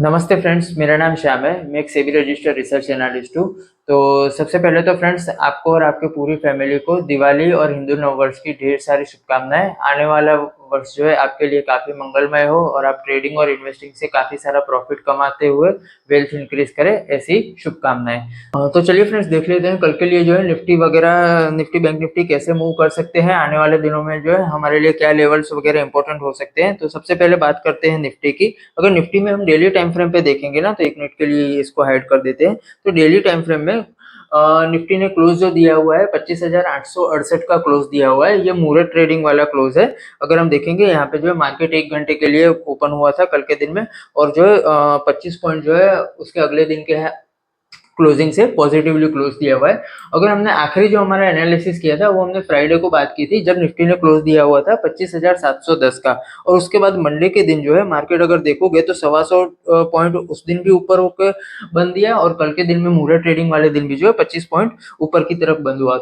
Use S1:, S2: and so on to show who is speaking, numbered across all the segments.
S1: नमस्ते फ्रेंड्स, मेरा नाम श्याम है। मैं एक सेबी रजिस्टर्ड रिसर्च एनालिस्ट हूँ। तो सबसे पहले तो फ्रेंड्स, आपको और आपके पूरी फैमिली को दिवाली और हिंदू नववर्ष की ढेर सारी शुभकामनाएं। आने वाला वर्ष जो है आपके लिए काफ़ी मंगलमय हो और आप ट्रेडिंग और इन्वेस्टिंग से काफ़ी सारा प्रॉफिट कमाते हुए वेल्थ इंक्रीज करें, ऐसी शुभकामनाएं। तो चलिए फ्रेंड्स, देख लेते हैं कल के लिए जो है निफ्टी वगैरह, निफ्टी बैंक निफ्टी कैसे मूव कर सकते हैं। आने वाले दिनों में जो है हमारे लिए क्या लेवल्स वगैरह इंपॉर्टेंट हो सकते हैं। तो सबसे पहले बात करते हैं निफ्टी की। अगर निफ्टी में हम डेली टाइम फ्रेम पे देखेंगे ना, तो 1 मिनट के लिए इसको हाइड कर देते हैं। तो डेली टाइम फ्रेम में निफ्टी ने क्लोज जो दिया हुआ है 25,868 का क्लोज दिया हुआ है। ये मूरेट ट्रेडिंग वाला क्लोज है। अगर हम देखेंगे यहाँ पे जो है मार्केट 1 घंटे के लिए ओपन हुआ था कल के दिन में, और जो है 25 पॉइंट जो है उसके अगले दिन के क्लोजिंग से पॉजिटिवली क्लोज दिया हुआ है। अगर हमने आखिरी जो हमारा एनालिसिस किया था वो हमने फ्राइडे को बात की थी, जब निफ्टी ने क्लोज दिया हुआ था 25,710 का। और उसके बाद मंडे के दिन जो है मार्केट अगर देखोगे तो 125 पॉइंट उस दिन भी ऊपर होकर बंद दिया, और कल के दिन में मूरे ट्रेडिंग वाले दिन भी जो है 25 पॉइंट ऊपर की तरफ बंद हुआ।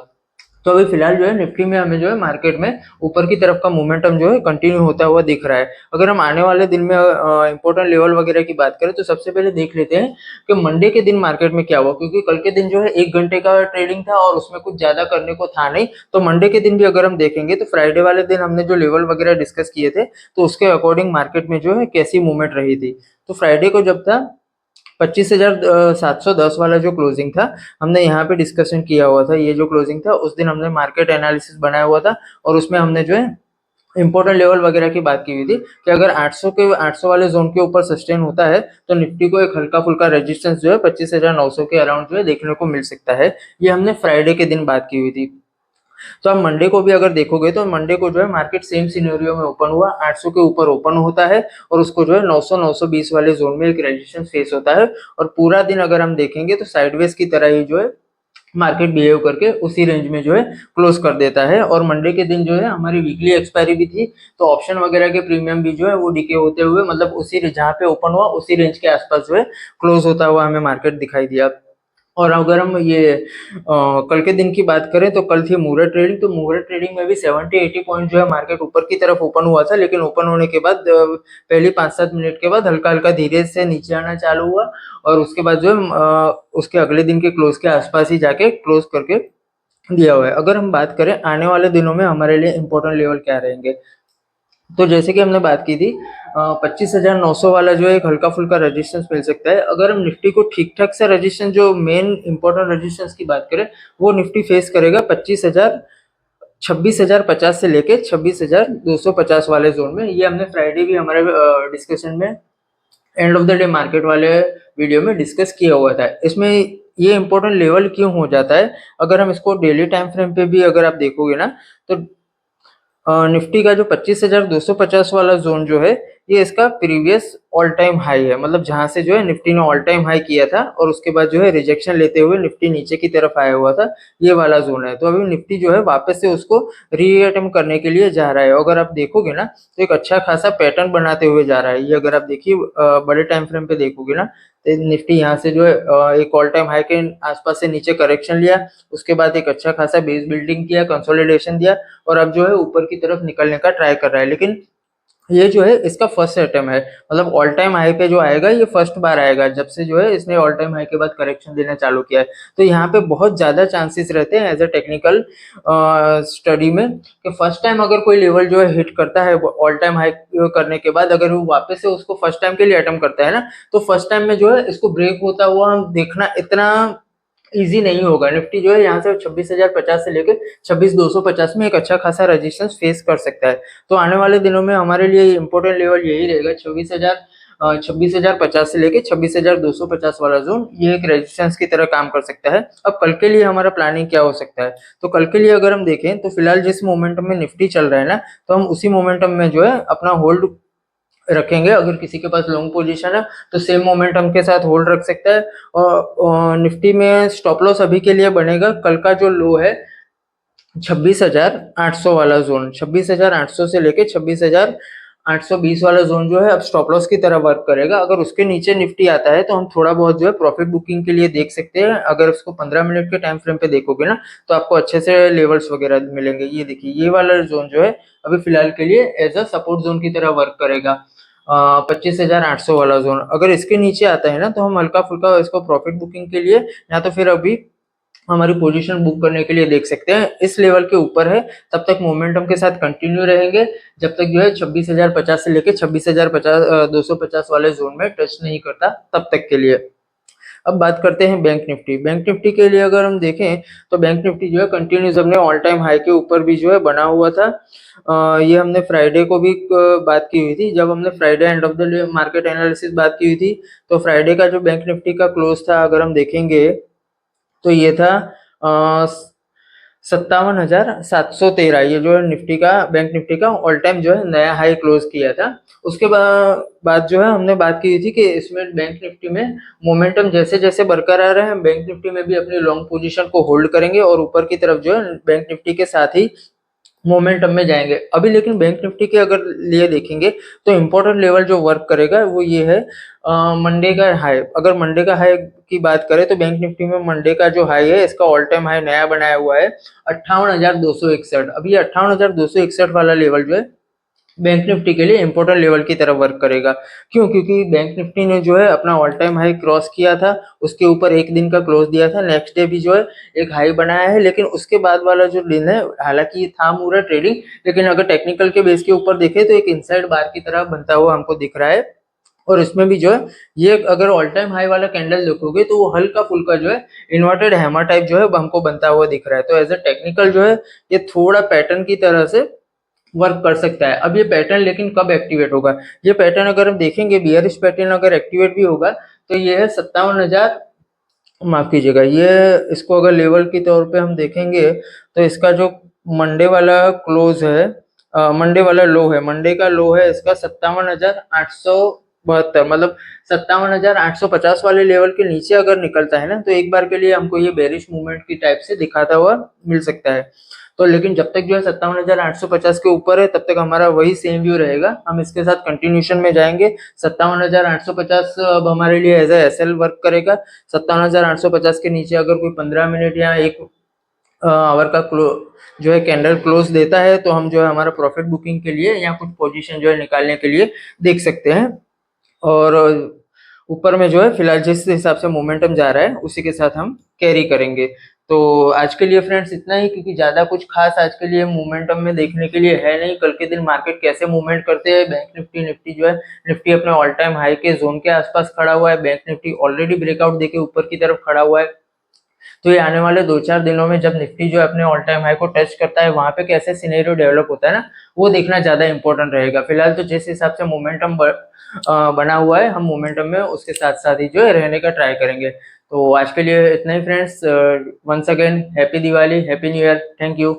S1: तो अभी फिलहाल जो है निफ्टी में हमें जो है मार्केट में ऊपर की तरफ का मोमेंटम जो है कंटिन्यू होता हुआ दिख रहा है। अगर हम आने वाले दिन में इंपॉर्टेंट लेवल वगैरह की बात करें तो सबसे पहले देख लेते हैं कि मंडे के दिन मार्केट में क्या हुआ, क्योंकि कल के दिन जो है 1 घंटे का ट्रेडिंग था और उसमें कुछ ज्यादा करने को था नहीं। तो मंडे के दिन भी अगर हम देखेंगे तो फ्राइडे वाले दिन हमने जो लेवल वगैरह डिस्कस किए थे, तो उसके अकॉर्डिंग मार्केट में जो है कैसी मूवमेंट रही थी। तो फ्राइडे को जब था 25,710 वाला जो क्लोजिंग था, हमने यहाँ पे डिस्कशन किया हुआ था। ये जो क्लोजिंग था उस दिन हमने मार्केट एनालिसिस बनाया हुआ था, और उसमें हमने जो है इंपॉर्टेंट लेवल वगैरह की बात की हुई थी कि अगर 800 वाले जोन के ऊपर सस्टेन होता है तो निफ्टी को एक हल्का फुल्का रेजिस्टेंस जो है 25,900 के अराउंड जो है देखने को मिल सकता है। ये हमने फ्राइडे के दिन बात की हुई थी। तो आप मंडे को भी अगर देखोगे तो मंडे को जो है मार्केट सेम सिनेरियो में ओपन हुआ, 800 के ऊपर ओपन होता है और उसको जो है 900 920 वाले जोन में एक रेजिस्टेंस फेस होता है। और पूरा दिन अगर हम देखेंगे तो साइडवेज की तरह ही जो है मार्केट बिहेव करके उसी रेंज में जो है क्लोज कर देता है। और मंडे के दिन जो है हमारी वीकली एक्सपायरी भी थी, तो ऑप्शन वगैरह के प्रीमियम भी जो है वो डिके होते हुए, मतलब उसी जहाँ पे ओपन हुआ उसी रेंज के आसपास जो है क्लोज होता हुआ हमें मार्केट दिखाई दिया। और अगर हम ये कल के दिन की बात करें तो कल थी मूरेट ट्रेडिंग। तो मूरेट ट्रेडिंग में भी 70-80 पॉइंट जो है मार्केट ऊपर की तरफ ओपन हुआ था, लेकिन ओपन होने के बाद पहली 5-7 मिनट के बाद हल्का हल्का धीरे से नीचे आना चालू हुआ, और उसके बाद जो है उसके अगले दिन के क्लोज के आसपास ही जाके क्लोज करके दिया हुआ है। अगर हम बात करें आने वाले दिनों में हमारे लिए इंपॉर्टेंट लेवल क्या रहेंगे, तो जैसे कि हमने बात की थी 25,900 वाला जो है एक हल्का फुल्का रेजिस्टेंस मिल सकता है। अगर हम निफ्टी को ठीक ठाक से रेजिस्टेंस, जो मेन इंपॉर्टेंट रेजिस्टेंस की बात करें, वो निफ्टी फेस करेगा 26,050 से लेके 26,250 वाले जोन में। ये हमने फ्राइडे भी हमारे डिस्कशन में end of the day market वाले वीडियो में डिस्कस किया हुआ था। इसमें ये इंपॉर्टेंट लेवल क्यों हो जाता है, अगर हम इसको डेली टाइम फ्रेम पे भी अगर आप देखोगे ना, तो निफ्टी का जो 25,250 वाला जोन जो है, ये इसका प्रीवियस ऑल टाइम हाई है। मतलब जहां से जो है निफ्टी ने ऑल टाइम हाई किया था और उसके बाद जो है रिजेक्शन लेते हुए निफ्टी नीचे की तरफ आया हुआ था, ये वाला जोन है। तो अभी निफ्टी जो है वापस से उसको रीअटेम्प्ट करने के लिए जा रहा है। अगर आप देखोगे ना तो एक अच्छा खासा पैटर्न बनाते हुए जा रहा है ये। अगर आप देखिए बड़े टाइम फ्रेम पे देखोगे ना, तो निफ्टी यहाँ से जो है एक ऑल टाइम हाई के आसपास से नीचे करेक्शन लिया, उसके बाद एक अच्छा खासा बेस बिल्डिंग किया, कंसोलिडेशन दिया, और अब जो है ऊपर की तरफ निकलने का ट्राई कर रहा है। लेकिन ये जो है इसका फर्स्ट अटेम्प्ट है, मतलब ऑल टाइम हाई पे जो आएगा ये फर्स्ट बार आएगा जब से जो है इसने ऑल टाइम हाई के बाद करेक्शन देना चालू किया है। तो यहाँ पे बहुत ज्यादा चांसेस रहते हैं एज अ टेक्निकल स्टडी में कि फर्स्ट टाइम अगर कोई लेवल जो है हिट करता है ऑल टाइम हाई करने के बाद, अगर वो वापस से उसको फर्स्ट टाइम के लिए अटेम्प्ट करता है ना, तो फर्स्ट टाइम में जो है इसको ब्रेक होता हुआ देखना इतना इजी नहीं होगा। निफ्टी जो है यहाँ से 26,050 से लेकर 26,250 में एक अच्छा खासा रेजिस्टेंस फेस कर सकता है। तो आने वाले दिनों में हमारे लिए इंपॉर्टेंट लेवल यही रहेगा, 26,050 से लेके 26,250 वाला जोन, ये एक रेजिस्टेंस की तरह काम कर सकता है। अब कल के लिए हमारा प्लानिंग क्या हो सकता है, तो कल के लिए अगर हम देखें तो फिलहाल जिस मोमेंटम में निफ्टी चल रहा है ना, तो हम उसी मोमेंटम में जो है अपना होल्ड रखेंगे। अगर किसी के पास लॉन्ग पोजीशन है तो सेम मोमेंटम के साथ होल्ड रख सकता है। और निफ्टी में स्टॉप लॉस अभी के लिए बनेगा कल का जो लो है 26,800 वाला जोन, 26,800 से लेके 26,820 वाला जोन जो है अब स्टॉप लॉस की तरह वर्क करेगा। अगर उसके नीचे निफ्टी आता है तो हम थोड़ा बहुत जो है प्रॉफिट बुकिंग के लिए देख सकते हैं। अगर उसको 15 मिनट के टाइम फ्रेम पे देखोगे ना, तो आपको अच्छे से लेवल्स वगैरह मिलेंगे। ये देखिए, ये वाला जोन जो है अभी फिलहाल के लिए एज अ सपोर्ट जोन की तरह वर्क करेगा। 25,800 वाला जोन। अगर इसके नीचे आता है ना तो हम हल्का फुल्का इसको प्रॉफिट बुकिंग के लिए या तो फिर अभी हमारी पोजीशन बुक करने के लिए देख सकते हैं। इस लेवल के ऊपर है तब तक मोमेंटम के साथ कंटिन्यू रहेंगे, जब तक जो है 26,050 से लेके 26,250 वाले जोन में टच नहीं करता तब तक के लिए। अब बात करते हैं बैंक निफ्टी। बैंक निफ्टी के लिए अगर हम देखें तो बैंक निफ्टी जो है कंटिन्यूस अपने ऑल टाइम हाई के ऊपर भी जो है बना हुआ था। ये हमने फ्राइडे को भी बात की हुई थी, जब हमने Friday end of the day market analysis बात की हुई थी। तो फ्राइडे का जो बैंक निफ्टी का क्लोज था अगर हम देखेंगे तो ये था 57,713। ये जो है निफ्टी का बैंक निफ्टी का ऑल टाइम जो है नया हाई क्लोज किया था। उसके बाद जो है हमने बात की थी कि इसमें बैंक निफ्टी में मोमेंटम जैसे जैसे बरकरार है हम बैंक निफ्टी में भी अपनी लॉन्ग पोजीशन को होल्ड करेंगे और ऊपर की तरफ जो है बैंक निफ्टी के साथ ही मोमेंटम में जाएंगे। अभी लेकिन बैंक निफ्टी के अगर लिए देखेंगे तो इम्पोर्टेंट लेवल जो वर्क करेगा वो ये है मंडे का हाई। अगर मंडे का हाई की बात करें तो बैंक निफ्टी में मंडे का जो हाई है इसका ऑल टाइम हाई नया बनाया हुआ है 58,261। अभी 58,261 वाला लेवल जो है बैंक निफ्टी के लिए इंपॉर्टेंट लेवल की तरफ वर्क करेगा। क्यों? क्योंकि बैंक निफ्टी ने जो है अपना ऑल टाइम हाई क्रॉस किया था, उसके ऊपर एक दिन का क्लोज दिया था, नेक्स्ट डे भी जो है एक हाई बनाया है। लेकिन उसके बाद वाला जो दिन है हालांकि ये था पूरा ट्रेडिंग, लेकिन अगर टेक्निकल के बेस के ऊपर देखें तो एक इनसाइड बार की तरह बनता हुआ हमको दिख रहा है। और इसमें भी जो है ये अगर ऑल टाइम हाई वाला कैंडल देखोगे तो वो हल्का फुल्का जो है इन्वर्टेड हैमर टाइप जो है हमको बनता हुआ दिख रहा है। तो एज अ टेक्निकल जो है ये थोड़ा पैटर्न की तरह से वर्क कर सकता है। अब ये पैटर्न लेकिन कब एक्टिवेट होगा? ये पैटर्न अगर हम देखेंगे बियरिश पैटर्न अगर एक्टिवेट भी होगा तो ये है 57,000, माफ कीजिएगा, ये इसको अगर लेवल के तौर पे हम देखेंगे तो इसका जो मंडे वाला क्लोज है, मंडे वाला लो है, मंडे का लो है इसका 57,872, मतलब 57,850 वाले लेवल के नीचे अगर निकलता है ना तो एक बार के लिए हमको ये बेरिश मूवमेंट की टाइप से दिखाता हुआ मिल सकता है। तो लेकिन जब तक जो है 57,850 के ऊपर है तब तक हमारा वही सेम व्यू रहेगा, हम इसके साथ कंटिन्यूशन में जाएंगे। 57,850 अब हमारे लिए एज एस एल वर्क करेगा। 57,850 के नीचे अगर कोई 15 मिनट या एक आवर का जो है कैंडल क्लोज देता है तो हम जो है हमारा प्रॉफिट बुकिंग के लिए या कुछ पोजीशन जो है निकालने के लिए देख सकते हैं। और ऊपर में जो है फिलहाल जिस हिसाब से मोमेंटम जा रहा है उसी के साथ हम कैरी करेंगे। तो आज के लिए फ्रेंड्स इतना ही, क्योंकि ज्यादा कुछ खास आज के लिए मोमेंटम में देखने के लिए है नहीं। कल के दिन मार्केट कैसे मूवमेंट करते हैं, बैंक निफ्टी निफ्टी जो है निफ्टी अपने ऑल टाइम हाई के जोन के आसपास खड़ा हुआ है, बैंक निफ्टी ऑलरेडी ब्रेकआउट देके ऊपर की तरफ खड़ा हुआ है। तो ये आने वाले 2-4 दिनों में जब निफ्टी जो है अपने ऑल टाइम हाई को टच करता है वहां पे कैसे सिनेरियो डेवलप होता है ना वो देखना ज्यादा इंपॉर्टेंट रहेगा। फिलहाल तो जिस हिसाब से मोमेंटम बना हुआ है हम मोमेंटम में उसके साथ साथ ही जो है रहने का ट्राई करेंगे। तो आज के लिए इतना ही friends. Once again happy Diwali, happy new year, thank you.